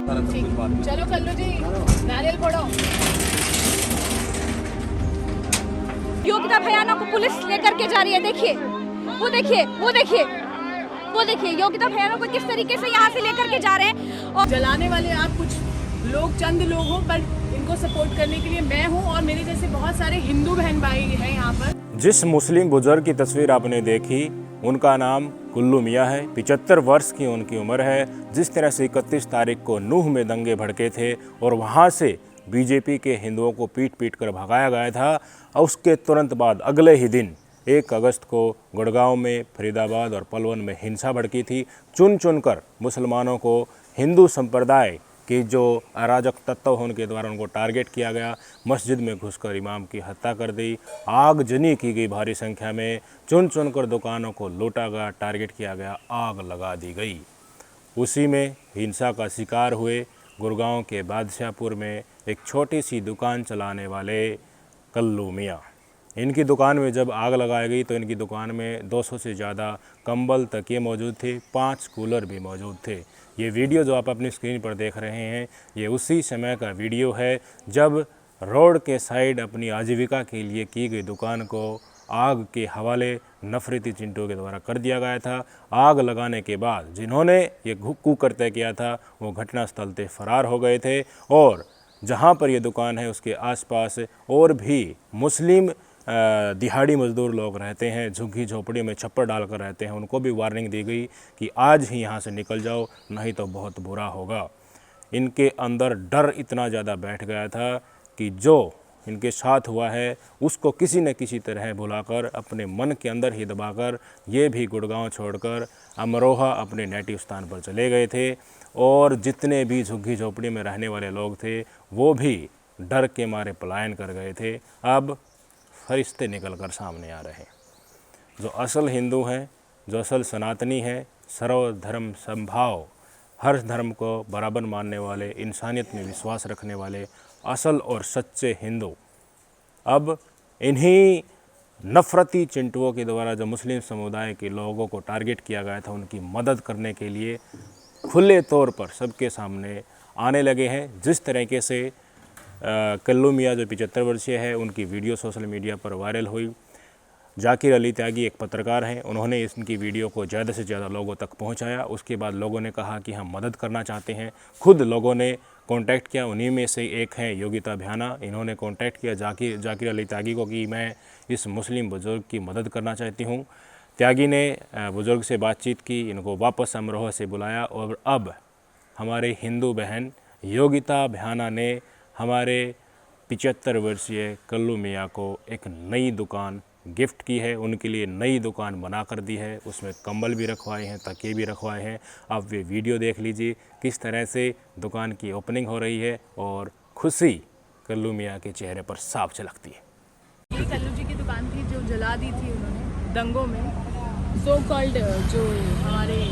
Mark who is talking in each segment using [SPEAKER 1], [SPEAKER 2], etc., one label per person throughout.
[SPEAKER 1] चलो कल्लू जी नारियल फोड़ो।
[SPEAKER 2] योगिता भयानों को पुलिस लेकर के जा रही है। देखिए वो देखिए वो देखिए वो देखिए योगिता भयानों को किस तरीके से यहाँ से लेकर के जा रहे हैं।
[SPEAKER 1] और जलाने वाले आप कुछ लोग, चंद लोग हो, पर इनको सपोर्ट करने के लिए मैं हूँ और मेरे जैसे बहुत सारे हिंदू बहन भाई हैं यहाँ पर।
[SPEAKER 3] जिस मुस्लिम बुजुर्ग की तस्वीर आपने देखी उनका नाम कुल्लू मियाँ है। 75 वर्ष की उनकी उम्र है। जिस तरह से 31 तारीख को नूह में दंगे भड़के थे और वहाँ से बीजेपी के हिंदुओं को पीट पीट कर भगाया गया था, और उसके तुरंत बाद अगले ही दिन 1 अगस्त को गुड़गांव में, फरीदाबाद और पलवल में हिंसा भड़की थी। चुन चुन कर मुसलमानों को, हिंदू संप्रदाय कि जो अराजक तत्व हैं उनके द्वारा उनको टारगेट किया गया। मस्जिद में घुसकर इमाम की हत्या कर दी, आगजनी की गई भारी संख्या में, चुन चुन कर दुकानों को लूटा गया, टारगेट किया गया, आग लगा दी गई। उसी में हिंसा का शिकार हुए गुड़गांव के बादशाहपुर में एक छोटी सी दुकान चलाने वाले कल्लू मियाँ। इनकी दुकान में जब आग लगाई गई तो इनकी दुकान में 200 से ज़्यादा कंबल, तकिए मौजूद थे, 5 कूलर भी मौजूद थे। ये वीडियो जो आप अपनी स्क्रीन पर देख रहे हैं ये उसी समय का वीडियो है जब रोड के साइड अपनी आजीविका के लिए की गई दुकान को आग के हवाले नफरती चिंटों के द्वारा कर दिया गया था। आग लगाने के बाद जिन्होंने ये कुकृत्य किया था वो घटनास्थल से फरार हो गए थे, और जहाँ पर ये दुकान है उसके आसपास और भी मुस्लिम दिहाड़ी मजदूर लोग रहते हैं, झुग्गी झोपड़ी में छप्पर डालकर रहते हैं। उनको भी वार्निंग दी गई कि आज ही यहाँ से निकल जाओ, नहीं तो बहुत बुरा होगा। इनके अंदर डर इतना ज़्यादा बैठ गया था कि जो इनके साथ हुआ है उसको किसी न किसी तरह बुलाकर अपने मन के अंदर ही दबाकर ये भी गुड़गांव छोड़कर अमरोहा अपने नेटिव स्थान पर चले गए थे, और जितने भी झुग्गी झोपड़ी में रहने वाले लोग थे वो भी डर के मारे पलायन कर गए थे। अब फरिश्ते निकल कर सामने आ रहे हैं। जो असल हिंदू हैं, जो असल सनातनी हैं, सर्वधर्म समभाव, हर धर्म को बराबर मानने वाले, इंसानियत में विश्वास रखने वाले असल और सच्चे हिंदू अब इन्हीं नफरती चिंटुओं के द्वारा जो मुस्लिम समुदाय के लोगों को टारगेट किया गया था उनकी मदद करने के लिए खुले तौर पर सबके सामने आने लगे हैं। जिस तरीके से कल्लू मियाँ जो 75 वर्षीय है उनकी वीडियो सोशल मीडिया पर वायरल हुई। जाकिर अली त्यागी एक पत्रकार हैं, उन्होंने इनकी वीडियो को ज़्यादा से ज़्यादा लोगों तक पहुंचाया। उसके बाद लोगों ने कहा कि हम मदद करना चाहते हैं। खुद लोगों ने कांटेक्ट किया, उन्हीं में से एक हैं योगिता भयाना। इन्होंने कांटेक्ट किया जाकिर अली त्यागी को कि मैं इस मुस्लिम बुज़ुर्ग की मदद करना चाहती हूँ। त्यागी ने बुज़ुर्ग से बातचीत की, इनको वापस अमरोहा से बुलाया, और अब हमारे हिंदू बहन योगिता भयाना ने हमारे 75 वर्षीय कल्लू मियाँ को एक नई दुकान गिफ्ट की है। उनके लिए नई दुकान बना कर दी है, उसमें कंबल भी रखवाए हैं, तकिए भी रखवाए हैं। आप वे वीडियो देख लीजिए किस तरह से दुकान की ओपनिंग हो रही है, और खुशी कल्लू मियाँ के चेहरे पर साफ झलकती है।
[SPEAKER 1] ये कल्लू जी की दुकान थी जो जला दी थी उन्होंने दंगों में। सो कॉल्ड जो हमारे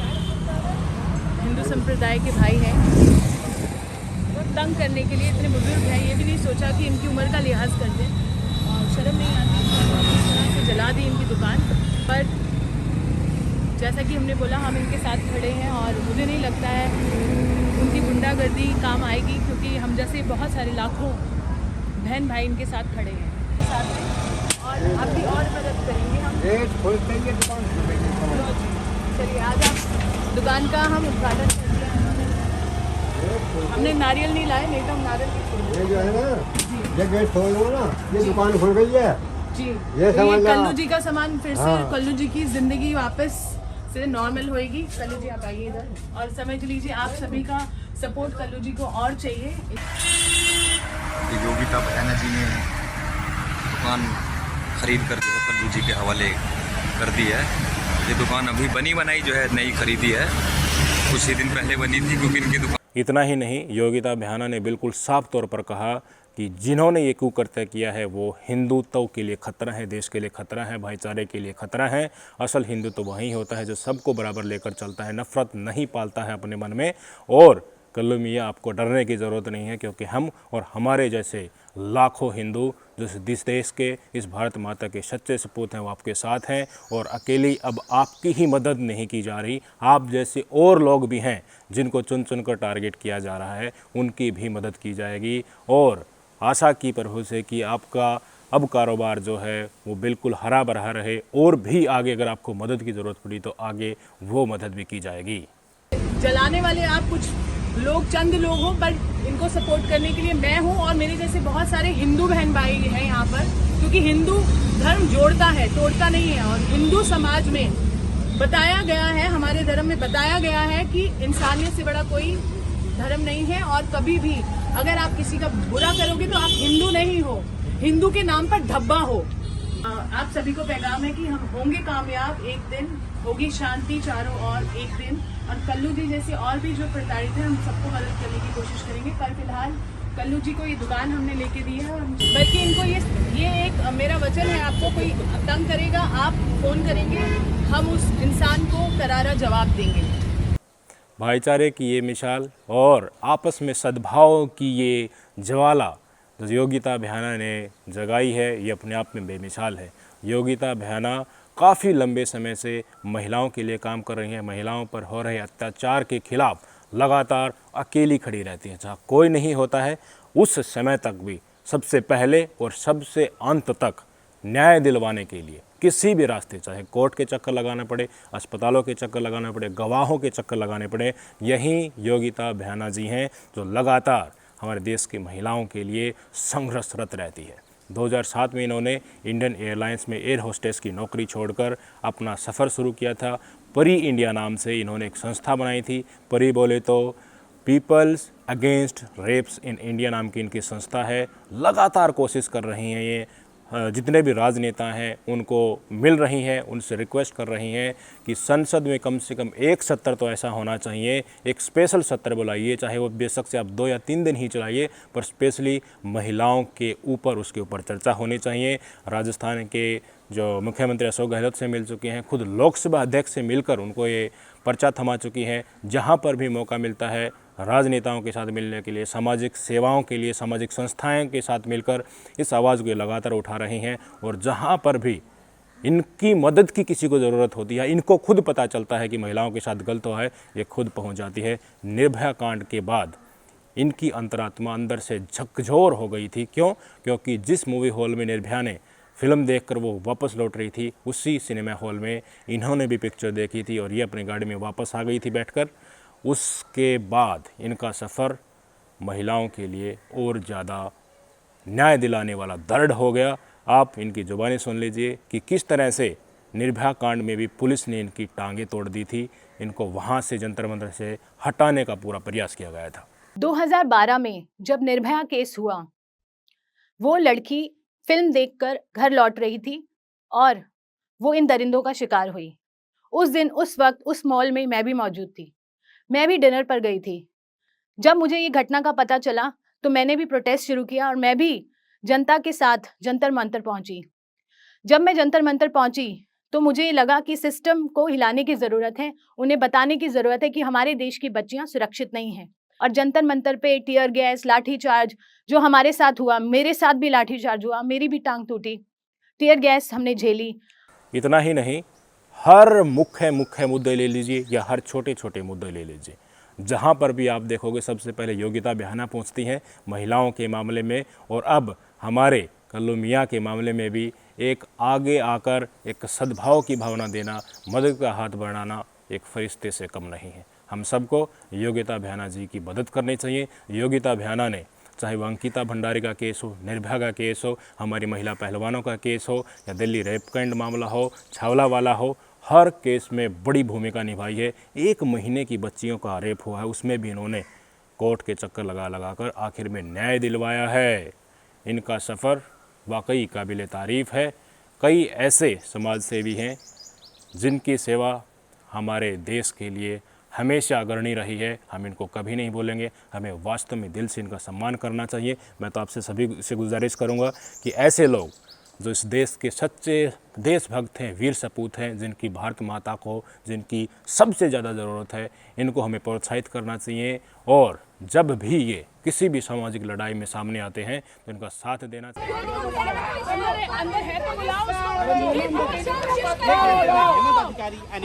[SPEAKER 1] हिंदू संप्रदाय के भाई हैं वो तंग करने के लिए इतने बुजुर्ग हैं, ये भी नहीं सोचा कि इनकी उम्र का लिहाज कर दें, और शर्म नहीं आती से जला दी इनकी दुकान। पर जैसा कि हमने बोला हम इनके साथ खड़े हैं, और मुझे नहीं लगता है उनकी गुंडागर्दी काम आएगी, क्योंकि हम जैसे बहुत सारे लाखों बहन भाई इनके साथ खड़े हैं साथ में, और आपकी और मदद करेंगे हम। चलिए आज आप दुकान का हम उद्घाटन कर दिया है। हमने नारियल नहीं लाए, नहीं तो हम नारियल नहीं छोड़
[SPEAKER 4] ये जो है ना, ये गेट खोल दो ना, ये दुकान खुल गई है
[SPEAKER 1] जी।
[SPEAKER 4] ये
[SPEAKER 1] कल्लू जी का सामान फिर से कल्लू जी की जिंदगी वापस से नॉर्मल होएगी। कल्लू जी आप आइए इधर और समझ लीजिए आप सभी का सपोर्ट कल्लू जी को और चाहिए।
[SPEAKER 5] योगिता भयाना जी ने दुकान खरीद कर जो है कल्लू जी के हवाले कर दी है। ये दुकान अभी बनी बनाई जो है नई खरीदी है, कुछ ही दिन पहले बनी थी, क्योंकि इनकी दुकान।
[SPEAKER 3] इतना ही नहीं, योगिता भयाना ने बिल्कुल साफ तौर पर कहा कि जिन्होंने ये कुकृत्य किया है वो हिंदुत्व के लिए खतरा है, देश के लिए खतरा है, भाईचारे के लिए खतरा है। असल हिंदू तो वही होता है जो सबको बराबर लेकर चलता है, नफरत नहीं पालता है अपने मन में। और कल्लू मियाँ आपको डरने की ज़रूरत नहीं है, क्योंकि हम और हमारे जैसे लाखों हिंदू जो इस देश के, इस भारत माता के सच्चे सपूत हैं, वो आपके साथ हैं। और अकेली अब आपकी ही मदद नहीं की जा रही, आप जैसे और लोग भी हैं जिनको चुन चुन कर टारगेट किया जा रहा है, उनकी भी मदद की जाएगी। और आशा की प्रभु से कि आपका अब कारोबार जो है वो बिल्कुल हरा भरा रहे, और भी आगे अगर आपको मदद की ज़रूरत पड़ी तो आगे वो मदद भी की जाएगी।
[SPEAKER 1] जलाने वाले आप कुछ लोग, चंद लोग हो, पर इनको सपोर्ट करने के लिए मैं हूँ और मेरे जैसे बहुत सारे हिंदू बहन भाई हैं यहाँ पर, क्योंकि हिंदू धर्म जोड़ता है, तोड़ता नहीं है। और हिंदू समाज में बताया गया है, हमारे धर्म में बताया गया है कि इंसानियत से बड़ा कोई धर्म नहीं है। और कभी भी अगर आप किसी का बुरा करोगे तो आप हिंदू नहीं हो, हिंदू के नाम पर धब्बा हो। आप सभी को पैगाम है कि हम होंगे कामयाब, एक दिन होगी शांति चारों ओर एक दिन। और कल्लू जी जैसे और भी जो प्रताड़ित हैं, हम सबको मदद करने की कोशिश करेंगे। पर फिलहाल कल्लू जी को ये दुकान हमने लेके दी है, और बल्कि इनको ये एक मेरा वचन है, आपको कोई तंग करेगा आप फोन करेंगे, हम उस इंसान को करारा जवाब देंगे।
[SPEAKER 3] भाईचारे की ये मिसाल और आपस में सद्भाव की ये ज्वाला जो योगिता भयाना ने जगाई है, ये अपने आप में बेमिसाल है। योगिता भयाना काफ़ी लंबे समय से महिलाओं के लिए काम कर रही हैं, महिलाओं पर हो रहे अत्याचार के खिलाफ लगातार अकेली खड़ी रहती हैं। जहाँ कोई नहीं होता है उस समय तक भी सबसे पहले और सबसे अंत तक न्याय दिलवाने के लिए किसी भी रास्ते, चाहे कोर्ट के चक्कर लगाना पड़े, अस्पतालों के चक्कर लगाना पड़े, गवाहों के चक्कर लगाने पड़े, यही योगिता भयाना जी हैं जो लगातार हमारे देश की महिलाओं के लिए संघर्षरत रहती है। 2007 में इन्होंने इंडियन एयरलाइंस में एयर होस्टेस की नौकरी छोड़कर अपना सफ़र शुरू किया था। परी इंडिया नाम से इन्होंने एक संस्था बनाई थी। परी बोले तो peoples against rapes in India नाम की इनकी संस्था है। लगातार कोशिश कर रही हैं ये, जितने भी राजनेता हैं उनको मिल रही हैं, उनसे रिक्वेस्ट कर रही हैं कि संसद में कम से कम एक सत्र तो ऐसा होना चाहिए, एक स्पेशल सत्र बुलाइए, चाहे वो बेशक से आप 2 या 3 दिन ही चलाइए, पर स्पेशली महिलाओं के ऊपर उसके ऊपर चर्चा होनी चाहिए। राजस्थान के जो मुख्यमंत्री अशोक गहलोत से मिल चुकी हैं, खुद लोकसभा अध्यक्ष से मिलकर उनको ये पर्चा थमा चुकी हैं। जहाँ पर भी मौका मिलता है राजनेताओं के साथ मिलने के लिए, सामाजिक सेवाओं के लिए, सामाजिक संस्थाएं के साथ मिलकर इस आवाज़ को लगातार उठा रही हैं। और जहाँ पर भी इनकी मदद की किसी को ज़रूरत होती है, इनको खुद पता चलता है कि महिलाओं के साथ गलत हो है, ये खुद पहुँच जाती है। निर्भया कांड के बाद इनकी अंतरात्मा अंदर से झकझोर हो गई थी। क्यों? क्योंकि जिस मूवी हॉल में निर्भया ने फिल्म देखकर वो वापस लौट रही थी, उसी सिनेमा हॉल में इन्होंने भी पिक्चर देखी थी और ये अपनी गाड़ी में वापस आ गई थी बैठकर। उसके बाद इनका सफ़र महिलाओं के लिए और ज़्यादा न्याय दिलाने वाला दृढ़ हो गया। आप इनकी ज़ुबानी सुन लीजिए कि किस तरह से निर्भया कांड में भी पुलिस ने इनकी टांगें तोड़ दी थी। इनको वहाँ से जंतर मंतर से हटाने का पूरा प्रयास किया गया था।
[SPEAKER 2] 2012 में जब निर्भया केस हुआ, वो लड़की फिल्म देखकर घर लौट रही थी और वो इन दरिंदों का शिकार हुई। उस दिन, उस वक्त, उस मॉल में मैं भी मौजूद थी। मैं भी डिनर पर गई थी। जब मुझे ये घटना का पता चला तो मैंने भी प्रोटेस्ट शुरू किया और मैं भी जनता के साथ जंतर मंतर पहुंची। जब मैं जंतर मंतर पहुंची तो मुझे ये लगा कि सिस्टम को हिलाने की ज़रूरत है, उन्हें बताने की ज़रूरत है कि हमारे देश की बच्चियां सुरक्षित नहीं हैं। और जंतर मंतर पे टीयर गैस, लाठीचार्ज जो हमारे साथ हुआ, मेरे साथ भी लाठीचार्ज हुआ, मेरी भी टांग टूटी, टीयर गैस हमने झेली।
[SPEAKER 3] इतना ही नहीं, हर मुख्य मुद्दे ले लीजिए या हर छोटे छोटे मुद्दे ले लीजिए, जहाँ पर भी आप देखोगे सबसे पहले योगिता बहना पहुँचती हैं महिलाओं के मामले में। और अब हमारे कल्लू मियाँ के मामले में भी एक आगे आकर एक सद्भाव की भावना देना, मदद का हाथ बढ़ाना एक फरिश्ते से कम नहीं है। हम सबको योगिता बहना जी की मदद करनी चाहिए। योगिता बहना ने, चाहे वो अंकिता भंडारी का केस हो, निर्भया का केस हो, हमारी महिला पहलवानों का केस हो, या दिल्ली रेप कांड मामला हो, छावला वाला हो, हर केस में बड़ी भूमिका निभाई है। 1 महीने की बच्चियों का रेप हुआ है, उसमें भी इन्होंने कोर्ट के चक्कर लगा कर आखिर में न्याय दिलवाया है। इनका सफ़र वाकई काबिल तारीफ़ है। कई ऐसे समाज सेवी हैं जिनकी सेवा हमारे देश के लिए हमेशा अग्रणी रही है। हम इनको कभी नहीं भूलेंगे, हमें वास्तव में दिल से इनका सम्मान करना चाहिए। मैं तो आपसे सभी से गुजारिश करूंगा कि ऐसे लोग जो इस देश के सच्चे देशभक्त हैं, वीर सपूत हैं, जिनकी भारत माता को, जिनकी सबसे ज़्यादा ज़रूरत है, इनको हमें प्रोत्साहित करना चाहिए। और जब भी ये किसी भी सामाजिक लड़ाई में सामने आते हैं तो इनका साथ देना चाहिए।
[SPEAKER 1] अंदर है तो बुलाओ उसको।